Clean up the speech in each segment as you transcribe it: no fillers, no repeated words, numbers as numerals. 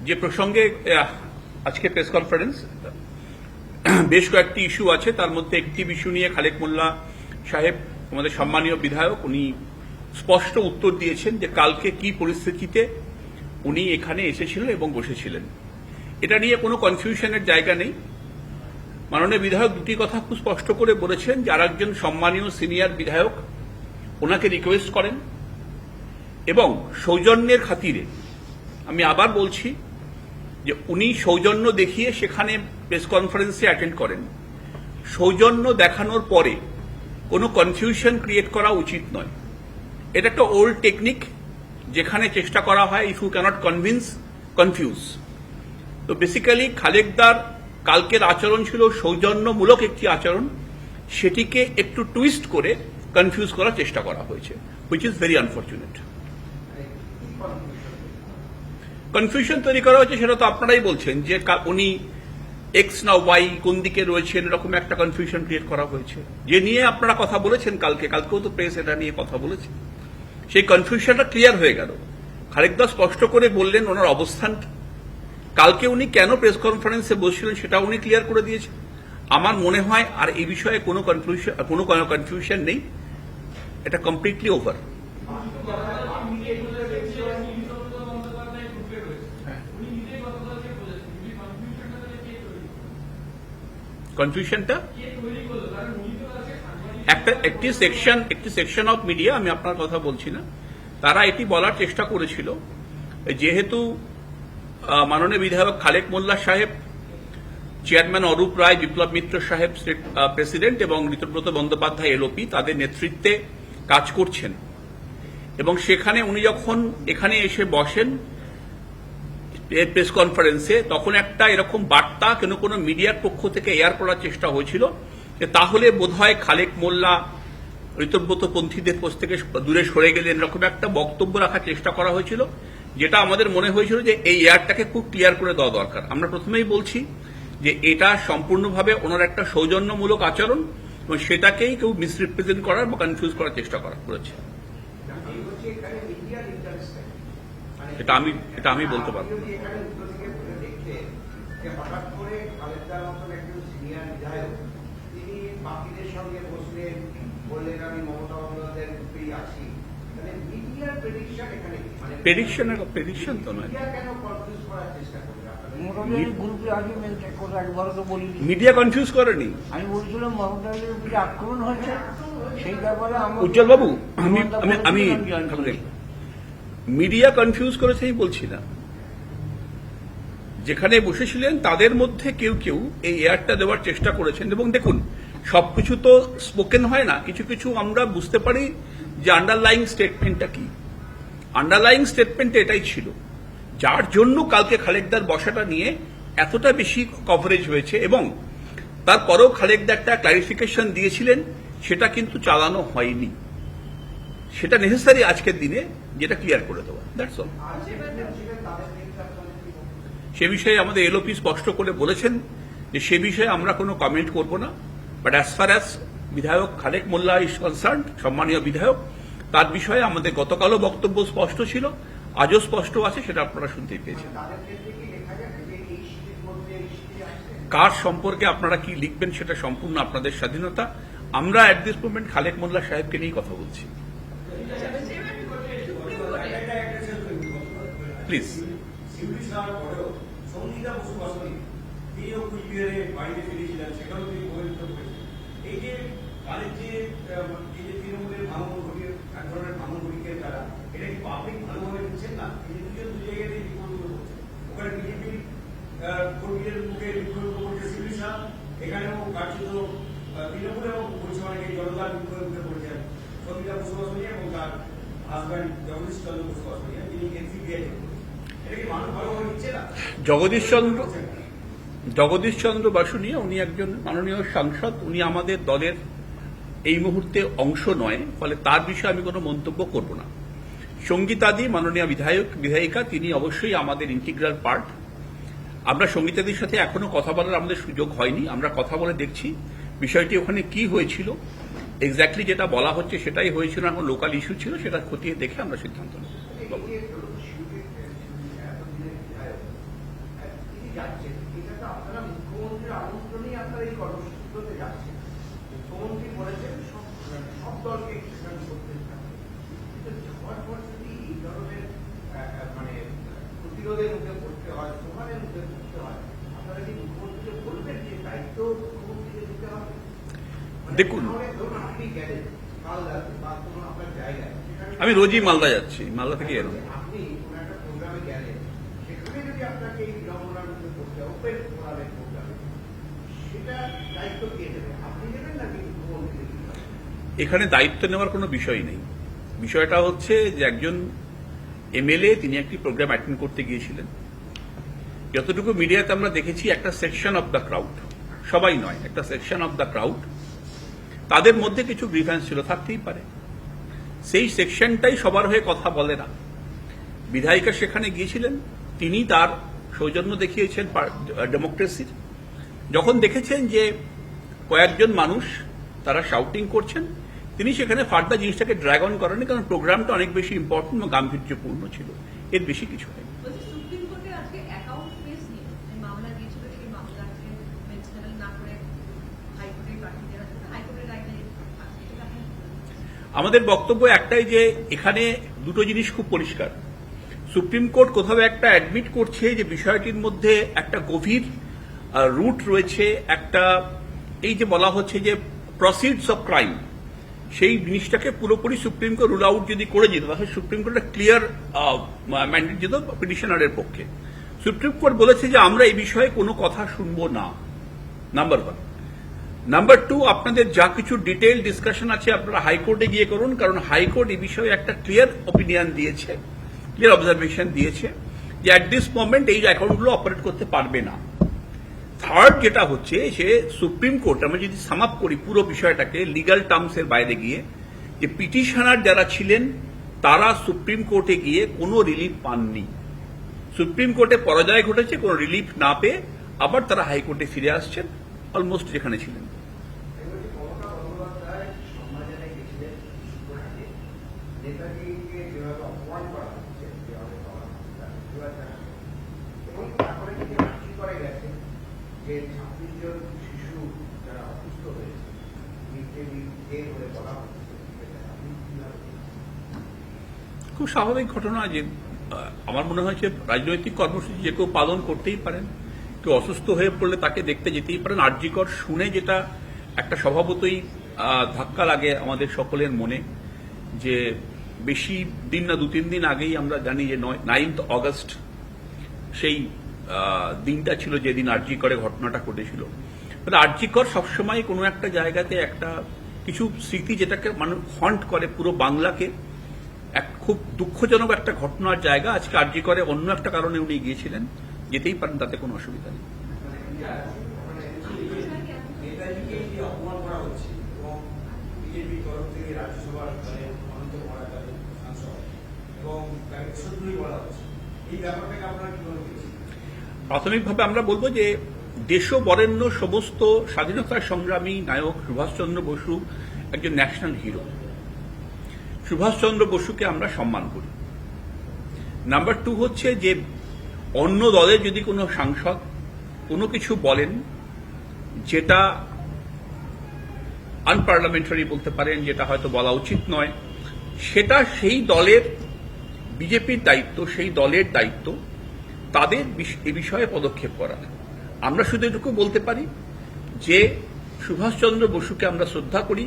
যে প্রসঙ্গে আজকে প্রেস কনফারেন্স, বেশ কয়েকটি ইস্যু আছে, তার মধ্যে একটি ইস্যু নিয়ে খালেক মোল্লা সাহেব আমাদের সম্মানীয় বিধায়ক উনি স্পষ্ট উত্তর দিয়েছেন যে কালকে কি পরিস্থিতিতে উনি এখানে এসেছিলেন এবং বসেছিলেন। এটা নিয়ে কোনো কনফিউশনের জায়গা নেই। মাননীয় বিধায়ক দুটি কথা খুব স্পষ্ট করে বলেছেন যে আরেকজন সম্মানীয় সিনিয়র বিধায়ক ওনাকে রিকোয়েস্ট করেন এবং সৌজন্যের খাতিরে আমি আবার বলছি যে উনি সৌজন্য দেখিয়ে সেখানে প্রেস কনফারেন্সে অ্যাটেন্ড করেন। সৌজন্য দেখানোর পরে কোনো কনফিউশন ক্রিয়েট করা উচিত নয়। এটা একটা ওল্ড টেকনিক, যেখানে চেষ্টা করা হয় if you can't convince confuse. তো বেসিক্যালি খালেকদার কালকের আচরণ ছিল সৌজন্যমূলক একটি আচরণ, সেটিকে একটু টুইস্ট করে কনফিউজ করার চেষ্টা করা হয়েছে, which is very unfortunate. Confusion তৈরি করা হয়েছে সেটা তো আপনারাই বলছেন যে উনি এক্স না ওয়াই কোন দিকে রয়েছেন, এরকম একটা কনফিউশন ক্রিয়েট করা হয়েছে, যে নিয়ে আপনারা কথা বলেছেন কালকেও তো প্রেস এটা নিয়ে কথা বলেছে। সেই কনফিউশনটা ক্লিয়ার হয়ে গেল। খালেকদা স্পষ্ট করে বললেন ওনার অবস্থান, কালকে উনি কেন প্রেস কনফারেন্সে বসছিলেন সেটা উনি ক্লিয়ার করে দিয়েছেন। আমার মনে হয় আর এই বিষয়ে কোনো কনফিউশন নেই, এটা কমপ্লিটলি ওভার। কনফিউশনটা একটি সেকশন অফ মিডিয়া, আমি আপনার কথা বলছি না, তারা এটি বলার চেষ্টা করেছিল যেহেতু মাননীয় বিধায়ক খালেক মোল্লা সাহেব, চেয়ারম্যান অরূপ রায়, বিপ্লব মিত্র সাহেব স্টেট প্রেসিডেন্ট এবং ঋতব্রত বন্দ্যোপাধ্যায় এলওপি তাদের নেতৃত্বে কাজ করছেন, এবং সেখানে উনি যখন এখানে এসে বসেন প্রেস কনফারেন্সে, তখন একটা এরকম বার্তা কোনো মিডিয়ার পক্ষ থেকে এয়ার করার চেষ্টা হয়েছিল যে তাহলে বোধহয় খালেক মোল্লা ঋতব্রত পন্থীদের পোস্ট থেকে দূরে সরে গেলেন, এরকম একটা বক্তব্য রাখার চেষ্টা করা হয়েছিল, যেটা আমাদের মনে হয়েছিল যে এই এয়ারটাকে খুব ক্লিয়ার করে দেওয়া দরকার। আমরা প্রথমেই বলছি যে এটা সম্পূর্ণভাবে ওনার একটা সৌজন্যমূলক আচরণ এবং সেটাকেই কেউ মিসরিপ্রেজেন্ট করার বা কনফিউজ করার চেষ্টা করেছে। এটা আমি বলতে পারবো। প্রেডিকশন তো নয়, মিডিয়া কনফিউজ করেনি। আমি বলছিলাম মমতাজের উপরে আক্রমণ হয়েছে, সেই ব্যাপারে উজ্জ্বল বাবু আমি মিডিয়া কনফিউজ করেছেই বলছি না। যেখানে বসেছিলেন তাদের মধ্যে কেউ এই এয়ারটা দেওয়ার চেষ্টা করেছেন, এবং দেখুন সবকিছু তো স্পোকেন হয় না, কিছু কিছু আমরা বুঝতে পারি যে আন্ডারলাইং স্টেটমেন্টটা কি। আন্ডারলাইং স্টেটমেন্ট এটাই ছিল, যার জন্য কালকে খালেকদার বসাটা নিয়ে এতটা বেশি কভারেজ হয়েছে, এবং তারপরেও খালেকদা একটা ক্লারিফিকেশন দিয়েছিলেন, সেটা কিন্তু চালানো হয়নি। সেটা নেসেসারি আজকের দিনে যেটা ক্লিয়ার করে দেওয়া, দ্যাটস অল। সে বিষয়ে আমাদের এলওপি স্পষ্ট করে বলেছেন যে সে বিষয়ে আমরা কোনো কমেন্ট করব না, বাট অ্যাজ ফার অ্যাজ বিধায়ক খালেক মোল্লা ইজ কনসার্ন, সম্মানীয় বিধায়ক, তার বিষয়ে আমাদের গতকালও বক্তব্য স্পষ্ট ছিল, আজও স্পষ্ট আছে, সেটা আপনারা শুনতেই পেয়েছেন। কার সম্পর্কে আপনারা কি লিখবেন সেটা সম্পূর্ণ আপনাদের স্বাধীনতা। আমরা অ্যাট দিস মোমেন্ট খালেক মোল্লা সাহেবকে নিয়েই কথা বলছি। প্লিজ। এখানেও কার্যত তৃণমূল এবং পরিষেবাকে জনতার বিক্ষোভে উঠে পড়েছেন সঙ্গীতা বসুবাসনিয়া এবং তার হাজব্যান্ড জগদীশ চন্দ্র বসুবাসনিয়া, তিনি এনসিপিআই। এটা কি মানুষ ভালোভাবে নিচ্ছে না? জগদীশ চন্দ্র বাসুনিয়া উনি একজন মাননীয় সাংসদ, উনি আমাদের দলের এই মুহূর্তে অংশ নয়, ফলে তার বিষয়ে আমি কোনো মন্তব্য করব না। সঙ্গীতাদি মাননীয় বিধায়িকা, তিনি অবশ্যই আমাদের ইন্টিগ্রাল পার্ট। আমরা সঙ্গীতাদির সাথে এখনো কথা বলার আমাদের সুযোগ হয়নি, আমরা কথা বলে দেখছি বিষয়টি ওখানে কি হয়েছিল, এক্স্যাক্টলি যেটা বলা হচ্ছে সেটাই হয়েছিল, এখন লোকাল ইস্যু ছিল, সেটা খতিয়ে দেখে আমরা সিদ্ধান্ত নেব। কর্মসূচিতে যাচ্ছে মুখ্যমন্ত্রী বলেছেন সব দলকে সেখানে করতে থাকবে, কিন্তু যাওয়ার পর যদি এই ধরনের মানে প্রতিরোধের মুখে পড়তে হয়, সমানের মুখে পড়তে হয়, আপনারা কি মুখ্যমন্ত্রীকে বলবেন যে দায়িত্ব মুখ্যমন্ত্রীকে দিতে হবে? দেখুন, ধরুন আপনি গেলেন মালদা বা কোনো আপনার জায়গায়, আমি রোজই মালদা যাচ্ছি, মালদা থেকে এলাম। আপনি কোনো একটা প্রোগ্রামে গেলেন, সেখানে যদি আপনাকে এই বিড়ম্বনার মধ্যে পড়তে হয়, ওপেন ফোরামের প্রোগ্রামে, সেটা দায়িত্ব কে নেবে? আপনি নেবেন নাকি মুখ্যমন্ত্রী নেবেন? এখানে দায়িত্ব নেওয়ার কোনো বিষয় নেই। বিষয়টা হচ্ছে যে একজন এমএলএ তিনি একটি প্রোগ্রাম অ্যাটেন্ড করতে গিয়েছিলেন। যতটুকু মিডিয়াতে আমরা দেখেছি, একটা সেকশন অফ দ্য ক্রাউড, সবাই নয়, একটা সেকশন অফ দ্য ক্রাউড, তাদের মধ্যে কিছু গ্রিভেন্স ছিল, থাকতেই পারে। সেই সেকশনটাই সবার হয়ে কথা বলে না। বিধায়িকা সেখানে গিয়েছিলেন, তিনি তার সৌজন্য দেখিয়েছেন ডেমোক্রেসির। যখন দেখেছেন যে কয়েকজন মানুষ তারা শাউটিং করছেন, তিনি সেখানে ফার্দার জিনিসটাকে ড্র্যাগ অন করেনি, কারণ প্রোগ্রামটা অনেক বেশি ইম্পর্টেন্ট এবং গাম্ভীর্যপূর্ণ ছিল, এর বেশি কিছু নেই। সুপ্রিম কোর্টে আজকে অ্যাকাউন্ট ফেস নিয়ে মামলা দিয়েছিল, সেই মামলাকে বেঞ্চ লেভেল না করে হাইকোর্টে পাঠিয়ে দেওয়া হয়েছে। হাইকোর্টের রায় আমাদের বক্তব্য একটাই যে এখানে দুটো জিনিস খুব পরিষ্কার। সুপ্রিম কোর্ট কোথাও একটা অ্যাডমিট করছে যে বিষয়টির মধ্যে একটা গভীর রুট রয়েছে, একটা এই যে বলা হচ্ছে যে প্রসিডস অফ ক্রাইম, সেই জিনিসটাকে পুরোপুরি সুপ্রিম কোর্ট রুল আউট যদি করে দিত, তাহলে সুপ্রিম কোর্ট একটা ক্লিয়ার ম্যান্ডেট দিত পিটিশনারের পক্ষে। সুপ্রিম কোর্ট বলেছে যে আমরা এই বিষয়ে কোনো কথা শুনব না, নাম্বার 1। নাম্বার 2, আপনাদের যা কিছু ডিটেইল ডিসকাশন আছে আপনারা হাইকোর্টে গিয়ে করুন, কারণ হাইকোর্ট এই বিষয়ে একটা ক্লিয়ার অপিনিয়ন দিয়েছে, ক্লিয়ার অবজারভেশন দিয়েছে যে অ্যাট দিস মোমেন্ট এই অ্যাকাউন্টগুলো অপারেট করতে পারবে না। থার্ড যেটা হচ্ছে, সে সুপ্রিম কোর্ট, আমরা যদি সাম আপ করি পুরো বিষয়টাকে লিগ্যাল টার্মসের বাইরে গিয়ে, যে পিটিশনার যারা ছিলেন তারা সুপ্রিম কোর্টে গিয়ে কোনো রিলিফ পাননি। সুপ্রিম কোর্টে পরাজয় ঘটেছে, কোনো রিলিফ না পেয়ে আবার তারা হাইকোর্টে ফিরে আসছেন অলমোস্ট যেখানে ছিলেন। মমতা বন্দ্যোপাধ্যায় সম্মানজনক গেছিলেন কিছুক্ষণ আগে, নেতাজিকে যেভাবে অপমান করা হচ্ছে, যেভাবে করা হচ্ছে তার প্রতিবাদ জানানো, এবং তারপরে তিনি রাখি করে গেছেন যে 26 জন শিশু যারা অসুস্থ হয়েছে, মিড ডে মিল খেয়ে বলে বলা হচ্ছে, আপনি কিভাবে খুব স্বাভাবিক ঘটনা যে আমার মনে হয়েছে রাজনৈতিক কর্মসূচি যে কেউ পালন করতেই পারেন, কেউ অসুস্থ হয়ে পড়লে তাকে দেখতে যেতেই পারেন। আরজিকর শুনে যেটা একটা স্বভাবতই ধাক্কা লাগে আমাদের সকলের মনে, যে বেশি দিন না 2-3 দিন আগেই আমরা জানি যে 9th অগস্ট সেই দিনটা ছিল যেদিন আরজিকরে ঘটনাটা ঘটেছিল। আরজিকর সবসময় কোনো একটা জায়গাতে একটা কিছু স্মৃতি যেটাকে মানুষ হন্ট করে পুরো বাংলাকে, এক খুব দুঃখজনক একটা ঘটনার জায়গা। আজকে আরজিকরে অন্য একটা কারণে উনি গিয়েছিলেন, যেতেই পারেন, তাতে কোনো অসুবিধা নেই। নেতাজিকে যে অপমান করা হচ্ছে এবং বিজেপির তরফ থেকে রাজ্যসভার অনন্ত কুমার সাংসদ এবং তাকে দেশদ্রোহী বলা হচ্ছে, এই ব্যাপারটাকে আপনারা কিভাবে দেখছেন? প্রাথমিকভাবে আমরা বলবো যে দেশবরেণ্য সমস্ত স্বাধীনতা সংগ্রামী নায়ক সুভাষচন্দ্র বসু একজন ন্যাশনাল হিরো। সুভাষচন্দ্র বসুকে আমরা সম্মান করি। নাম্বার 2 হচ্ছে যে অন্য দলের যদি কোনো সাংসদ কোনো কিছু বলেন যেটা আনপার্লামেন্টারি বলতে পারেন, যেটা হয়তো বলা উচিত নয়, সেটা সেই দলের, বিজেপির দায়িত্ব, সেই দলের দায়িত্ব তাদের এ বিষয়ে পদক্ষেপ করা। আমরা শুধু এটুকু বলতে পারি যে সুভাষচন্দ্র বসুকে আমরা শ্রদ্ধা করি,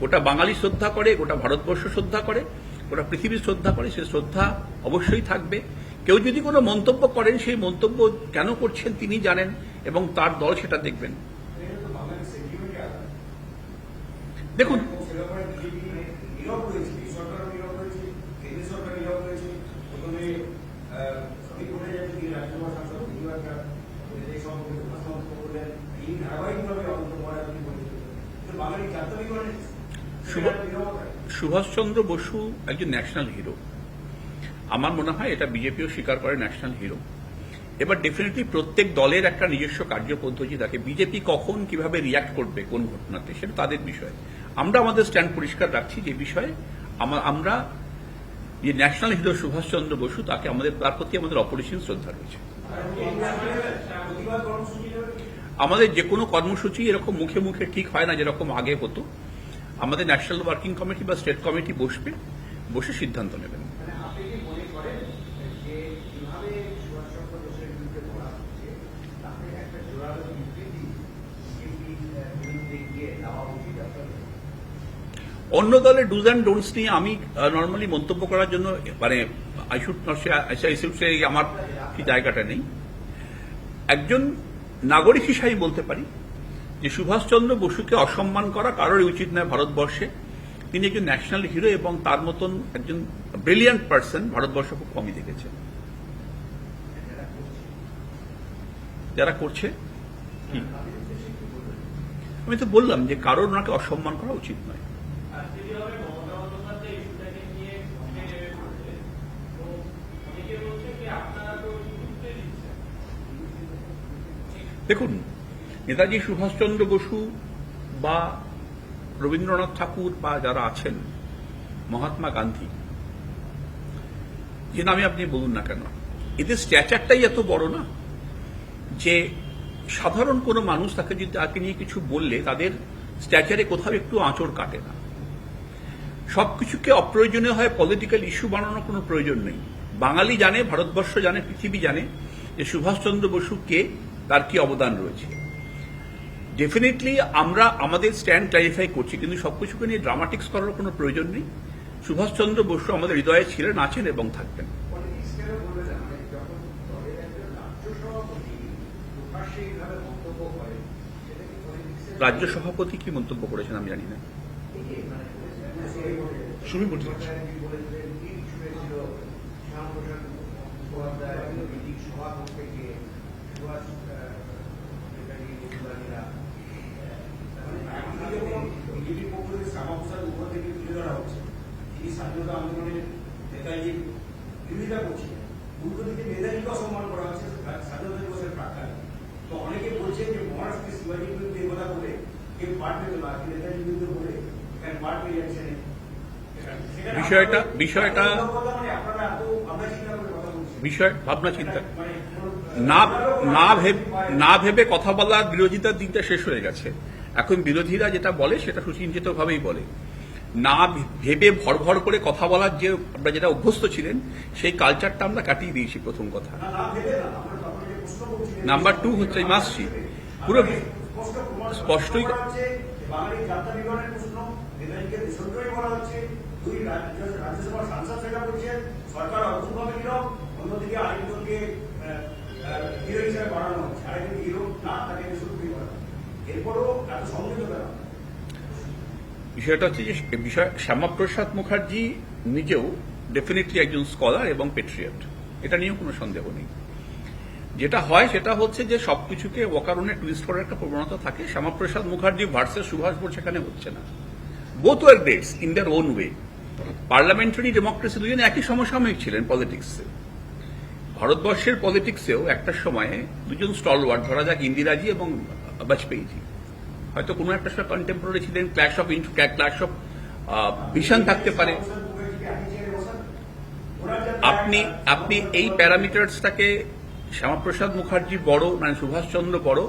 গোটা বাঙালি শ্রদ্ধা করে, গোটা ভারতবর্ষ শ্রদ্ধা করে, গোটা পৃথিবী শ্রদ্ধা করে, সে শ্রদ্ধা অবশ্যই থাকবে। কেউ যদি কোনো মন্তব্য করেন, সেই মন্তব্য কেন করছেন তিনি জানেন এবং তার দল সেটা দেখবেন। দেখুন, বিজেপি নীরব রয়েছে, সরকারও নীরব রয়েছে, কেন্দ্র সরকার নীরব রয়েছে। প্রথমে শ্রমিক ভোটে যাচ্ছে তিনি রাজ্যসভা সাংসদ প্রতিবাদটা এই সম্পর্কে উপস্থাপন করলেন, এই ধারাবাহিকভাবে অনন্ত কুমার বলেছেন, কিন্তু বাঙালি জাতীয় সুভাষচন্দ্র বসু একজন ন্যাশনাল হিরো। আমার মনে হয় এটা বিজেপিও স্বীকার করে ন্যাশনাল হিরো। এবার ডেফিনেটলি প্রত্যেক দলের একটা নিজস্ব কার্যপদ্ধতি থাকে। বিজেপি কখন কিভাবে রিয়াক্ট করবে কোন ঘটনাতে, সেটা তাদের বিষয়। আমরা আমাদের স্ট্যান্ড পরিষ্কার রাখছি যে বিষয়ে আমরা যে ন্যাশনাল হিরো সুভাষচন্দ্র বসু, তার প্রতি আমাদের অপরিসীম শ্রদ্ধা রয়েছে। আমাদের যে কোনো কর্মসূচি এরকম মুখে মুখে ঠিক হয় না যেরকম আগে হতো। আমাদের ন্যাশনাল ওয়ার্কিং কমিটি বা স্টেট কমিটি বসে সিদ্ধান্ত নেবেন। মানে আপনি কি মনে করেন যে কিভাবে সুভাষচন্দ্র বোসের বিরুদ্ধে বলা হচ্ছে তাতে একটা জোরালো বিবৃতি বিজেপির বিরুদ্ধে গিয়ে দেওয়া উচিত আপনার? অন্য দলের ডুজ অ্যান্ড ডোন্টস নিয়ে আমি নর্মালি মন্তব্য করার জন্য মানে আই শুড সে আমার কি জায়গাটা নেই। একজন নাগরিক হিসাবে বলতে পারি যে সুভাষচন্দ্র বসুকে অসম্মান করা কারোরই উচিত নয় ভারতবর্ষে। তিনি একজন ন্যাশনাল হিরো এবং তার মতন একজন ব্রিলিয়ান্ট পার্সন ভারতবর্ষ খুব কমই দেখেছে। যারা করছে কি আমি তো বললাম যে কারোর ওনাকে অসম্মান করা উচিত নয়। দেখুন, নেতাজি সুভাষচন্দ্র বসু বা রবীন্দ্রনাথ ঠাকুর বা যারা আছেন, মহাত্মা গান্ধী, যে নামে আপনি বলুন না কেন, এদের স্ট্যাচারটাই এত বড় না যে সাধারণ কোনো মানুষ তাকে নিয়ে কিছু বললে তাদের স্ট্যাচারে কোথাও একটু আঁচড় কাটে না। সবকিছুকে অপ্রয়োজনীয় হয় পলিটিক্যাল ইস্যু বানানোর কোনো প্রয়োজন নেই। বাঙালি জানে, ভারতবর্ষ জানে, পৃথিবী জানে যে সুভাষচন্দ্র বসু কে, তার কি অবদান রয়েছে। ডেফিনেটলি আমরা আমাদের স্ট্যান্ড ক্লারিফাই করছি, কিন্তু সবকিছুকে নিয়ে ড্রামাটিক্স করার কোনো প্রয়োজন নেই। সুভাষচন্দ্র বসু আমাদের হৃদয়ে ছিলেন, আছেন এবং থাকবেন। পলিটিক্স কেন বলবেন না? মানে যখন দলের একজন রাজ্য সভাপতি প্রকাশ্যে এইভাবে মন্তব্য করে সেটা কি পলিটিক্সের? রাজ্য সভাপতি কি মন্তব্য করেছেন আমি জানি না। সুমি বলছিলেন বলেছিলেন কি ছুঁয়েছিল শ্যামপ্রসাদ মুখোপাধ্যায় মিটিং সভা করতে গিয়ে সুভাষ বিজেপির পক্ষ থেকে শ্যামাপ্রসাদ মুখোপাধ্যায়কে তুলে ধরা হচ্ছে। তিনি স্বাধীনতা আন্দোলনের নেতাজির বিরোধিতা করছিলেন। উল্টো দিকে নেতাজিকে অসম্মান করা হচ্ছে স্বাধীনতা দিবসের প্রাক্কালে। তো অনেকে বলছেন যে মহারাষ্ট্রে শিবাজির বিরুদ্ধে কথা বলে কেউ পাঠ পেত না, নেতাজির বিরুদ্ধে বলে এখানে পাঠ পেয়ে যাচ্ছে না। বিষয়টা ভাবনা চিন্তা না ভেবে কথা বলার বিরোধিতার দিকটা শেষ হয়ে গেছে। এখন বিরোধীরা যেটা বলে সেটা সুচিন্তিত ভাবেই বলে। না ভেবে ভর করে কথা বলার যে আমরা যেটা অভ্যস্ত ছিলেন সেই কালচারটা আমরা কাটিয়ে দিয়েছি। প্রথম কথা। নাম্বার 2 হচ্ছে মাসছি পুরো স্পষ্টই রাজ্যসভার সাংসদ সেটা বলছেন, সরকার অদ্ভুতভাবে নীরব, অন্যদিকে আরেকজনকে হিরো হিসেবে বাড়ানো হচ্ছে, আরেকজন হিরো না তাকে দেশদ্রোহী করা হচ্ছে। এরপরও এত সংযত কেন? বিষয়টা হচ্ছে যে শ্যামাপ্রসাদ মুখার্জি নিজেও ডেফিনেটলি একজন স্কলার এবং পেট্রিয়ট, এটা নিয়েও কোনো সন্দেহ নেই। যেটা হয় সেটা হচ্ছে যে সবকিছুকে অকারণে টুইস্ট করার একটা প্রবণতা থাকে। শ্যামাপ্রসাদ মুখার্জি ভার্সেস সুভাষ বোস সেখানে হচ্ছে না। Both war greats in their own way. Parliamentary democracy দুজনে একই সমসাময়িক ছিলেন পলিটিক্সে। ভারতবর্ষের পলিটিক্সেও একটা সময়ে দুজন স্টলওয়ার্ড, ধরা যাক ইন্দিরাজি এবং বাজপেয়ীজি, হয়তো কোনো একটা সময় কন্টেম্পোরারি ছিলেন। ক্ল্যাশ অফ ভিশন থাকতে পারে। আপনি এই প্যারামিটারসটাকে শ্যামাপ্রসাদ মুখার্জি বড় মানে সুভাষচন্দ্র বড়,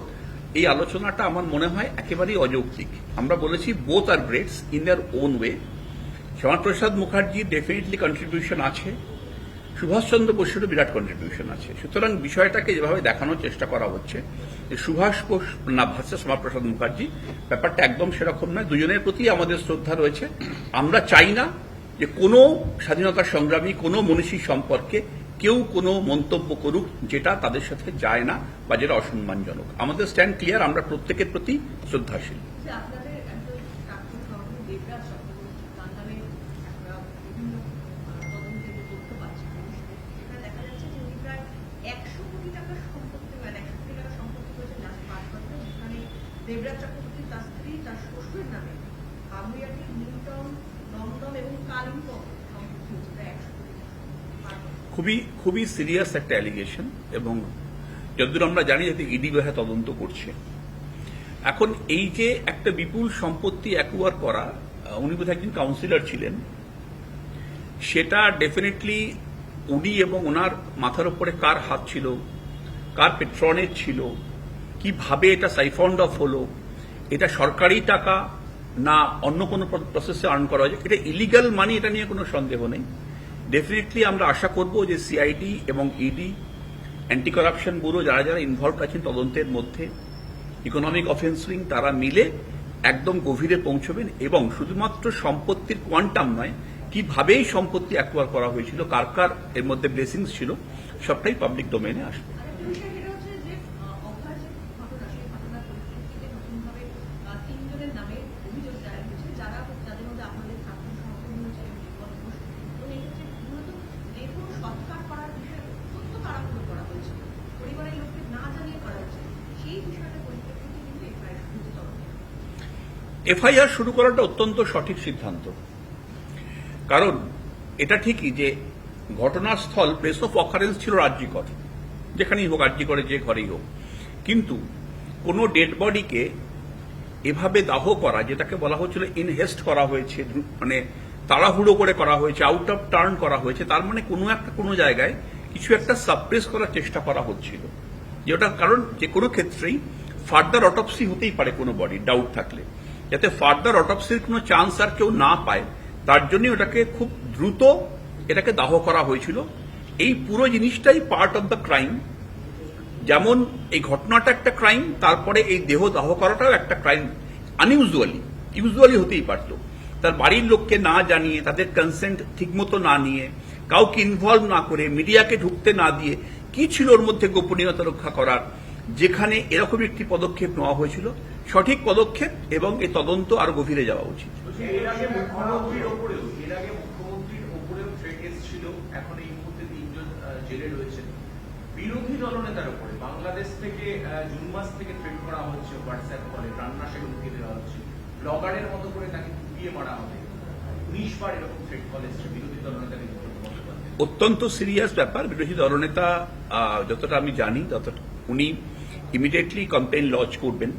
এই আলোচনাটা আমার মনে হয় একেবারেই অযৌক্তিক। আমরা বলেছি both are greats in their own way. Shyamaprasad মুখার্জির ডেফিনেটলি কন্ট্রিবিউশন আছে, সুভাষচন্দ্র বসুরও বিরাট কন্ট্রিবিউশন আছে। সুতরাং বিষয়টাকে যেভাবে দেখানোর চেষ্টা করা হচ্ছে যে সুভাষ বোস না ভার্সেস শ্যামাপ্রসাদ মুখার্জি, ব্যাপারটা একদম সেরকম নয়। দুজনের প্রতি আমাদের শ্রদ্ধা রয়েছে। আমরা চাই না যে কোনো স্বাধীনতা সংগ্রামী, কোনো মনীষী সম্পর্কে কেউ কোনো মন্তব্য করুক যেটা তাদের সাথে যায় না বা যেটা অসম্মানজনক। আমাদের স্ট্যান্ড ক্লিয়ার, আমরা প্রত্যেকের প্রতি শ্রদ্ধাশীল। আপনাদের একজন প্রাক্তন সভাপতি দেবরাজ চক্রবর্তী, তার নামে আমরা বিভিন্ন তদন্তের তথ্য পাচ্ছি। সেখানে দেখা যাচ্ছে যে উনি প্রায় 100 কোটি টাকার সম্পত্তি, 100 কোটি টাকার সম্পত্তি করেছেন লাস্ট 5 বছরে, যেখানে দেবরাজ চক্রবর্তী তার স্ত্রী, তার শ্বশুরের নামে আমুয়াটি, নিউটাউন, দমদম এবং কালিম্পং সম্পত্তি হচ্ছে প্রায় 100 কোটি টাকা। খুবই সিরিয়াস একটা অ্যালিগেশন এবং যতদূর আমরা জানি যাতে ইডি বিভাগে তদন্ত করছে। এখন এই যে একটা বিপুল সম্পত্তি অ্যাকুয়ার করা, উনি বোধহয় একজন কাউন্সিলর ছিলেন, সেটা ডেফিনেটলি উনি এবং ওনার মাথার উপরে কার হাত ছিল, কার পেট্রনেজ ছিল, কিভাবে এটা সাইফন্ড অফ হলো, এটা সরকারি টাকা না অন্য কোনো প্রসেসে আর্ন করা হয়েছে, এটা ইলিগাল মানি, এটা নিয়ে কোনো সন্দেহ নেই। ডেফিনেটলি আমরা আশা করব যে সিআইডি এবং ইডি, অ্যান্টি কারাপশন ব্যুরো, যারা যারা ইনভলভ আছেন তদন্তের মধ্যে, ইকোনমিক অফেন্স উইং, তারা মিলে একদম গভীরে পৌঁছবেন এবং শুধুমাত্র সম্পত্তির কোয়ান্টাম নয়, কিভাবে এই সম্পত্তি অ্যাকোয়ার করা হয়েছিল, কার কার এর মধ্যে ব্লেসিংস ছিল, সবটাই পাবলিক ডোমেইনে আসবে। আরেকটা বিষয় যেটা হচ্ছে যে অভয়ার যে ঘটনা, সেই ঘটনার পরিপ্রেক্ষিতে নতুনভাবে 3 জনের নামে অভিযোগ দায়ের হয়েছে, যাদের মধ্যে আপনাদের প্রাক্তন সহকর্মী হচ্ছে নির্মল ঘোষ। এবং এক্ষেত্রে মূলত দেহ সৎকার করার বিষয়ে অত্যন্ত তাড়াহুড়ো করা হয়েছে, পরিবারের লোককে না জানিয়ে করা হয়েছে। সেই বিষয়টা পরিপ্রেক্ষিতে কিন্তু এফআইআর শুরু তদন্ত। এফআইআর শুরু করাটা অত্যন্ত সঠিক সিদ্ধান্ত, কারণ এটা ঠিকই যে ঘটনাস্থল প্লেস অফ অকারেন্স ছিল রাজ্যিকর, যেখানেই হোক, রাজ্যিকরে যে ঘরেই হোক, কিন্তু কোনো ডেড বডিকে এভাবে দাহ করা, যেটাকে বলা হচ্ছিল ইনহেস্ট করা হয়েছে, মানে তাড়াহুড়ো করে করা হয়েছে, আউট অফ টার্ন করা হয়েছে, তার মানে কোনো জায়গায় কিছু একটা সাপ্রেস করার চেষ্টা করা হচ্ছিল, যেটা কারণ যে কোনো ক্ষেত্রেই ফার্দার অটপসি হতেই পারে কোনো বডি, ডাউট থাকলে, যাতে ফার্দার অটপসির কোনো চান্স আর কেউ না পায়, তার জন্য ওটাকে খুব দ্রুত এটাকে দাহ করা হয়েছিল। এই পুরো জিনিসটাই পার্ট অফ দ্য ক্রাইম। যেমন এই ঘটনাটা একটা ক্রাইম, তারপরে এই দেহ দাহ করাটাও একটা ক্রাইম। ইউজুয়ালি হতেই পারত। তার বাড়ির লোককে না জানিয়ে, তাদের কনসেন্ট ঠিকমতো না নিয়ে, কাউকে ইনভলভ না করে, মিডিয়াকে ঢুকতে না দিয়ে, কি ছিল ওর মধ্যে গোপনীয়তা রক্ষা করার, যেখানে এরকম একটি পদক্ষেপ নেওয়া হয়েছিল, সঠিক পদক্ষেপ, এবং এই তদন্ত আরো গভীরে যাওয়া উচিত। এর আগে মুখ্যমন্ত্রীর ওপরেও থ্রেট এসেছিল, এখন এই মুহূর্তে 3 জন জেলে রয়েছেন। বিরোধী দলনেতার উপরে বাংলাদেশ থেকে জুন মাস থেকে থ্রেট করা হচ্ছে, হোয়াটসঅ্যাপ কলে প্রাণনাশে হুমকি দেওয়া হচ্ছে, ব্লগারের মতো করে তাকে কুপিয়ে মারা হবে। 19 বার এরকম থ্রেট কল এসেছে বিরোধী দলনেতাকে। অত্যন্ত সিরিয়াস ব্যাপার। বিরোধী দলনেতা, যতটা আমি জানি, ততটা উনি ইমিডিয়েটলি কমপ্লেন লজ করবেন।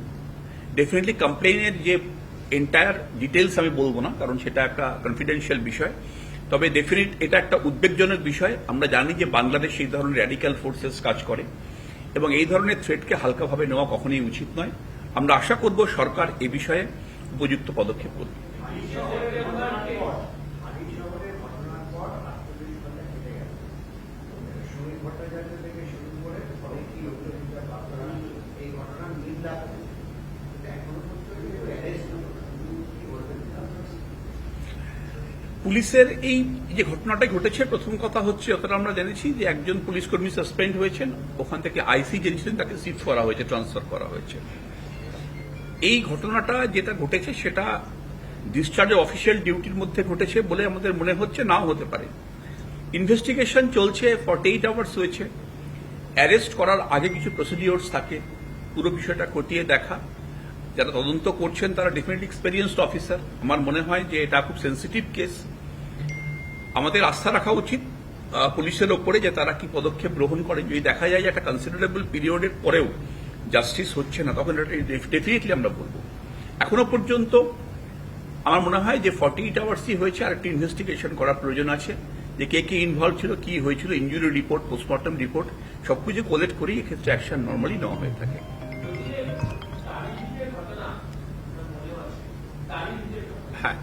ডেফিনেটলি কমপ্লেনের যে এন্টায়ার ডিটেলস আমি বলবো না, কারণ সেটা একটা কনফিডেন্সিয়াল বিষয়, তবে ডেফিনেট এটা একটা উদ্বেগজনক বিষয়। আমরা জানি যে বাংলাদেশ এই ধরনের র্যাডিক্যাল ফোর্সেস কাজ করে, এবং এই ধরনের থ্রেটকে হালকাভাবে নেওয়া কখনোই উচিত নয়। আমরা আশা করব সরকার এ বিষয়ে উপযুক্ত পদক্ষেপ করবে। পুলিশের এই যে ঘটনাটা ঘটেছে, প্রথম কথা হচ্ছে, যতটা আমরা জেনেছি যে একজন পুলিশ কর্মী সাসপেন্ড হয়েছেন, ওখান থেকে আইসি যে ছিলেন তাকে শিফট করা হয়েছে, ট্রান্সফার করা হয়েছে। এই ঘটনাটা যেটা ঘটেছে সেটা ডিসচার্জ অফ অফিসিয়াল ডিউটির মধ্যে ঘটেছে বলে আমাদের মনে হচ্ছে, নাও হতে পারে। ইনভেস্টিগেশন চলছে, 48 আওয়ার্স হয়েছে। অ্যারেস্ট করার আগে কিছু প্রসিডিওর্স থাকে, পুরো বিষয়টা খতিয়ে দেখা। যারা তদন্ত করছেন তারা ডেফিনেটলি এক্সপেরিয়েন্সড অফিসার। আমার মনে হয় যে এটা খুব সেন্সিটিভ কেস। আমাদের আস্থা রাখা উচিত পুলিশের ওপরে, যে তারা কি পদক্ষেপ গ্রহণ করে। যদি দেখা যায় যে একটা কনসিডারেবল পিরিয়ডের পরেও জাস্টিস হচ্ছে না, তখন এটা ডেফিনেটলি আমরা বলবো। এখনো পর্যন্ত আমার মনে হয় যে 48 আওয়ার্সই হয়েছে, আর একটা ইনভেস্টিগেশন করার প্রয়োজন আছে, যে কে কে ইনভলভ ছিল, কি হয়েছিল, ইনজুরি রিপোর্ট, পোস্টমর্টম রিপোর্ট সবকিছু কালেক্ট করেই এক্ষেত্রে অ্যাকশন নর্মালি নেওয়া হয়ে থাকে। হ্যাঁ,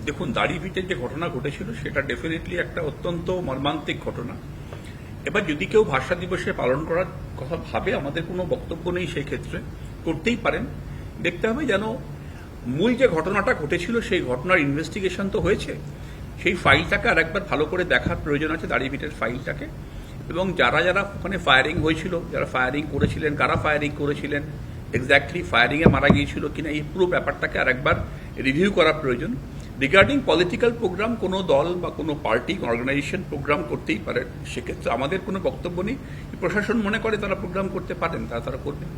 দেখুন, দাড়িভিটের যে ঘটনা ঘটেছিল সেটা ডেফিনেটলি একটা অত্যন্ত মর্মান্তিক ঘটনা। এবার যদি কেউ ভাষা দিবসে পালন করার কথা ভাবে, আমাদের কোনো বক্তব্য নেই সেই ক্ষেত্রে, করতেই পারেন। দেখতে হবে যেন মূল যে ঘটনাটা ঘটেছিল সেই ঘটনার ইনভেস্টিগেশন তো হয়েছে, সেই ফাইলটাকে আর একবার ভালো করে দেখার প্রয়োজন আছে, দাড়িভিটের ফাইলটাকে, এবং যারা যারা ওখানে ফায়ারিং হয়েছিল, যারা ফায়ারিং করেছিলেন, কারা ফায়ারিং করেছিলেন, এক্স্যাক্টলি ফায়ারিংয়ে মারা গিয়েছিল কিনা, এই পুরো ব্যাপারটাকে আর একবার রিভিউ করা প্রয়োজন। রিগার্ডিং পলিটিক্যাল প্রোগ্রাম, কোনো দল বা কোনো পার্টি অর্গানাইজেশন প্রোগ্রাম করতেই পারে, সেক্ষেত্রে আমাদের কোনো বক্তব্য নেই। প্রশাসন মনে করে তারা প্রোগ্রাম করতে পারেন, তারা করবেন।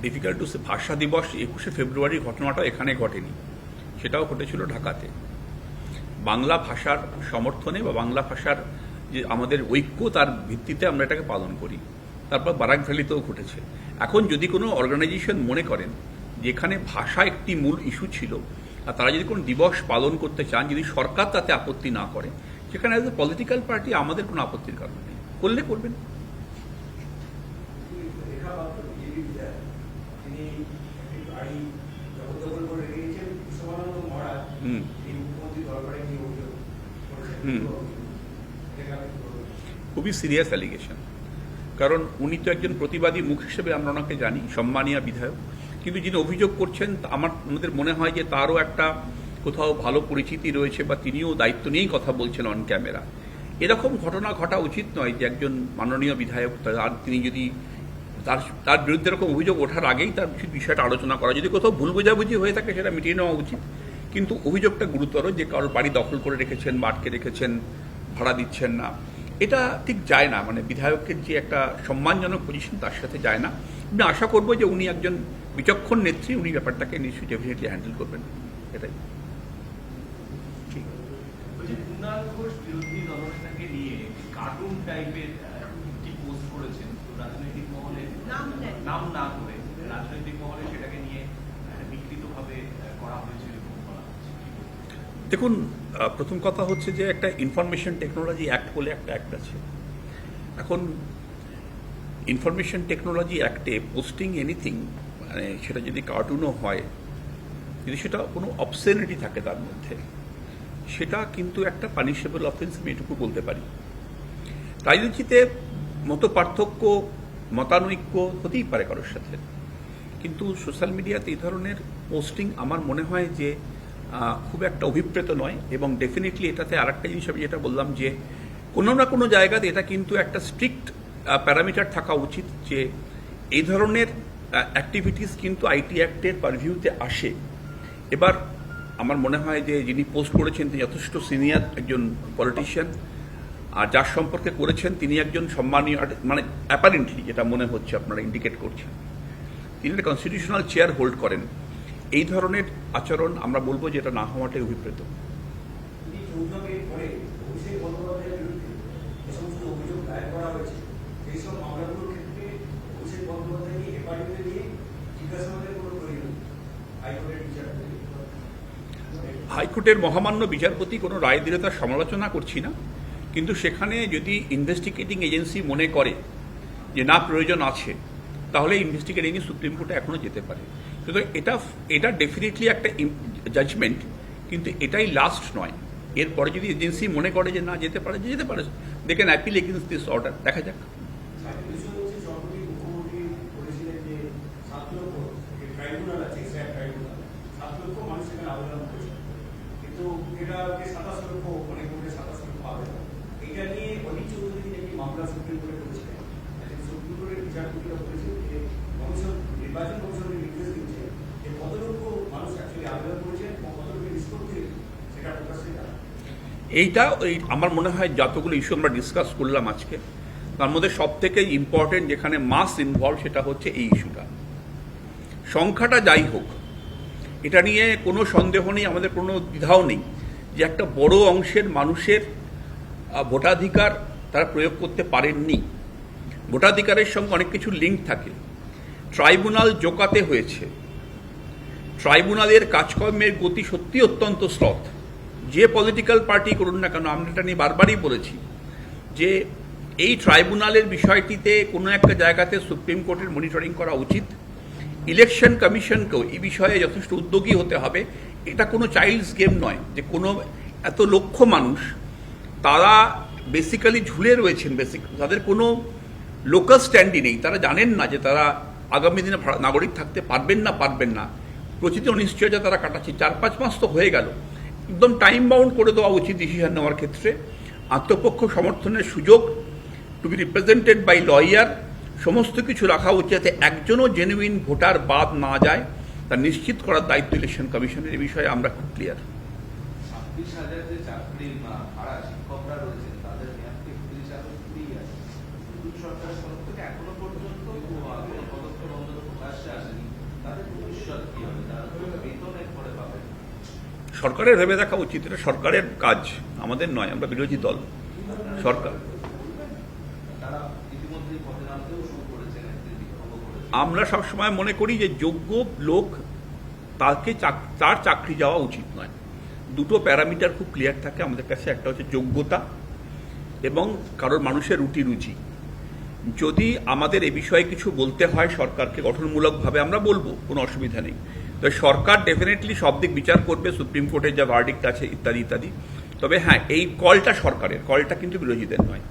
Difficult to say. ভাষা দিবস 21শে ফেব্রুয়ারি ঘটনাটা এখানে ঘটেনি, সেটাও ঘটেছিল ঢাকাতে। বাংলা ভাষার সমর্থনে বা বাংলা ভাষার যে আমাদের ঐক্য, তার ভিত্তিতে আমরা এটাকে পালন করি। তারপর বারাক ভ্যালিতেও ঘটেছে। এখন যদি কোনো অর্গানাইজেশন মনে করেন যেখানে ভাষা একটি মূল ইস্যু ছিল, আর তারা যদি কোনো দিবস পালন করতে চান, যদি সরকার তাতে আপত্তি না করে, সেখানে অ্যাজ এ পলিটিক্যাল পার্টি আমাদের কোনো আপত্তির কারণ নেই, করলে করবেন। রেখা পাত্র বিজেপি বিধায়ক, তিনি একটি বাড়ি জবরদখল করে রেখেছেন। বিশ্বমানন্দ মহারাজ এই মুখ্যমন্ত্রী দরবারে গিয়ে অভিযোগ করেছেন। এটাকে আপনি কি বলবেন? খুবই সিরিয়াস অ্যালিগেশন, কারণ উনি তো একজন প্রতিবাদী মুখ হিসেবে আমরা ওনাকে জানি, সম্মানীয় বিধায়ক। কিন্তু যিনি অভিযোগ করছেন, আমাদের মনে হয় যে তারও একটা কোথাও ভালো পরিচিতি রয়েছে, বা তিনিও দায়িত্ব নিয়েই কথা বলছেন অন ক্যামেরা। এরকম ঘটনা ঘটা উচিত নয় যে একজন মাননীয় বিধায়ক তিনি যদি তার বিরুদ্ধে এরকম অভিযোগ ওঠার আগেই তার বিষয়টা আলোচনা করা। যদি কোথাও ভুল বোঝাবুঝি হয়ে থাকে সেটা মিটিয়ে নেওয়া উচিত, কিন্তু অভিযোগটা গুরুতর, যে কারোর বাড়ি দখল করে রেখেছেন বা আটকে রেখেছেন, ভাড়া দিচ্ছেন না, এটা ঠিক যায় না। মানে বিধায়কের যে একটা সম্মানজনক পজিশন, তার সাথে যায় না। আমি আশা করবো যে উনি একজন বিচক্ষণ নেত্রী, উনি ব্যাপারটাকে নিশ্চয়ই ডেফিনেটলি হ্যান্ডেল করবেন, এটাই। বলছি, কুণাল ঘোষ বিরোধী দলনেতাকে নিয়ে কার্টুন টাইপের একটি পোস্ট করেছেন, তো রাজনৈতিক মহলে নাম না করে রাজনৈতিক মহলে সেটাকে নিয়ে বিকৃতভাবে করা হয়েছে এরকম বলা হচ্ছে। দেখুন, প্রথম কথা হচ্ছে যে একটা ইনফরমেশন টেকনোলজি অ্যাক্ট বলে একটা অ্যাক্ট আছে। এখন ইনফরমেশন টেকনোলজি অ্যাক্টে পোস্টিং এনিথিং, মানে সেটা যদি কার্টুনও হয়, যদি সেটা কোনো অবসেনিটি থাকে তার মধ্যে, সেটা কিন্তু একটা পানিশেবল অফেন্স, আমি এটুকু বলতে পারি। রাজনীতিতে মত পার্থক্য, মতানৈক্য হতেই পারে কারোর সাথে, কিন্তু সোশ্যাল মিডিয়াতে এই ধরনের পোস্টিং আমার মনে হয় যে খুব একটা অভিপ্রেত নয়। এবং ডেফিনেটলি এটাতে আর একটা জিনিস আমি যেটা বললাম, যে কোনো না কোনো জায়গাতে এটা কিন্তু একটা স্ট্রিক্ট প্যারামিটার থাকা উচিত, যে এই ধরনের অ্যাক্টিভিটিস কিন্তু আইটি অ্যাক্টের পারভিউতে আসে। এবার আমার মনে হয় যে যিনি পোস্ট করেছেন তিনি যথেষ্ট সিনিয়র একজন পলিটিশিয়ান, আর যার সম্পর্কে করেছেন তিনি একজন সম্মানীয়, মানে অ্যাপারেন্টলি যেটা মনে হচ্ছে আপনারা ইন্ডিকেট করছেন, তিনি একটা কনস্টিটিউশনাল চেয়ার হোল্ড করেন। এই ধরনের আচরণ আমরা বলবো যে এটা না হওয়াটাই অভিপ্রেত। তিনি 14 মে পরে অভিষেক বন্দ্যোপাধ্যায়ের বিরুদ্ধে যে সমস্ত অভিযোগ দায়ের করা হয়েছে, সেই সব মামলাগুলোর ক্ষেত্রে অভিষেক বন্দ্যোপাধ্যায়কে হেফাজতে নিয়ে জিজ্ঞাসাবাদের কোনো প্রয়োজন হাইকোর্টের বিচারপতি। হাইকোর্টের মহামান্য বিচারপতি কোনো রায় দিলে তার সমালোচনা করছি না, কিন্তু সেখানে যদি ইনভেস্টিগেটিং এজেন্সি মনে করে যে না প্রয়োজন আছে, তাহলে ইনভেস্টিগেটিং সুপ্রিম কোর্টে এখনো যেতে পারে। সুতরাং এটা ডেফিনেটলি একটা জাজমেন্ট, কিন্তু এটাই লাস্ট নয়। এরপরে যদি এজেন্সি মনে করে যে না যেতে পারে, they can appeal against this order, দেখা যাক। সম্প্রতি মুখ্যমন্ত্রী বলেছিলেন যে 7 লক্ষ ট্রাইব্যুনাল আছে, স্যার ট্রাইব্যুনাল 7 লক্ষ মানুষ সেখানে আবেদন করেছে, কিন্তু এটা 27 লক্ষ, অনেক কোর্টে 27 লক্ষ আবেদন। এটা নিয়ে অনিক চৌধুরী একটি মামলা সুপ্রিম কোর্টে করেছিলেন। সুপ্রিম কোর্টের বিচারপতিরা বলেছেন যে নির্বাচন কমিশনের নির্দেশ দিচ্ছে যে কত লক্ষ মানুষ অ্যাকচুয়ালি আবেদন করেছেন এবং কত লক্ষ নিষ্পত্তি সেটা প্রকাশ্যে জানা। এইটা আমার মনে হয় যতগুলো ইস্যু আমরা ডিসকাস করলাম আজকে, তার মধ্যে সব থেকে ইম্পর্টেন্ট যেখানে মাস ইনভলভ, সেটা হচ্ছে এই ইস্যুটা। সংখ্যাটা যাই হোক, এটা নিয়ে কোনো সন্দেহ নেই, আমাদের কোনো দ্বিধাও নেই যে একটা বড় অংশের মানুষের ভোটাধিকার তারা প্রয়োগ করতে পারেননি। ভোটাধিকারের সঙ্গে অনেক কিছু লিঙ্ক থাকে। ট্রাইব্যুনাল জোকাতে হয়েছে, ট্রাইব্যুনালের কাজকর্মের গতি সত্যি অত্যন্ত শ্লথ। যে পলিটিক্যাল পার্টি করুন না কেন, আমরা এটা নিয়ে বারবারই বলেছি যে এই ট্রাইব্যুনালের বিষয়টিতে কোনো একটা জায়গাতে সুপ্রিম কোর্টের মনিটরিং করা উচিত। ইলেকশন কমিশনকেও এই বিষয়ে যথেষ্ট উদ্যোগী হতে হবে। এটা কোনো চাইল্ডস গেম নয় যে কোনো এত লক্ষ মানুষ তারা বেসিক্যালি ঝুলে রয়েছেন, তাদের কোনো লোকাল স্ট্যান্ডই নেই, তারা জানেন না যে তারা আগামী দিনে নাগরিক থাকতে পারবেন না। প্রচিত অনিশ্চয়তা তারা কাটাচ্ছে। 4-5 মাস তো হয়ে গেল, একদম টাইম বাউন্ড করে দেওয়া উচিত ডিসিশন নেওয়ার ক্ষেত্রে। আত্মপক্ষ সমর্থনের সুযোগ, to be represented by lawyer, সমস্ত কিছু রাখা উচিত যাতে একজনও জেনুইন ভোটার বাদ না যায়, তা নিশ্চিত করার দায়িত্ব ইলেকশন কমিশনের। এই বিষয়ে আমরা খুব ক্লিয়ার। 26,000 যে চাকরি ভাড়া শিক্ষকরা রয়েছেন, তাদের মেয়াদকে 30 আছে। নতুন সরকারের তরফ থেকে এখনো পর্যন্ত কোনো পদক্ষেপ অন্তত প্রকাশ্যে আসেনি। সরকারের ভেবে দেখা উচিত, এটা সরকারের কাজ, আমাদের নয়, আমরা বিরোধী দল। সরকার, তারা ইতিমধ্যেই পথে নামতেও শুরু করেছেন, একদিন বিক্ষোভ করেছেন। আমরা সবসময় মনে করি যে যোগ্য লোক তাকে তার চাকরি যাওয়া উচিত নয়। দুটো প্যারামিটার খুব ক্লিয়ার থাকে আমাদের কাছে, একটা হচ্ছে যোগ্যতা এবং কারোর মানুষের রুটি রুচি। যদি আমাদের এ বিষয়ে কিছু বলতে হয় সরকারকে গঠনমূলকভাবে, আমরা বলবো, কোনো অসুবিধা নেই। তো সরকার ডেফিনেটলি সব দিক বিচার করবে, সুপ্রিম কোর্টের যা ভার্ডিক্ট আছে ইত্যাদি ইত্যাদি। তবে হ্যাঁ, এই কলটা সরকারের, কলটা কিন্তু বিরোধীদের নয়।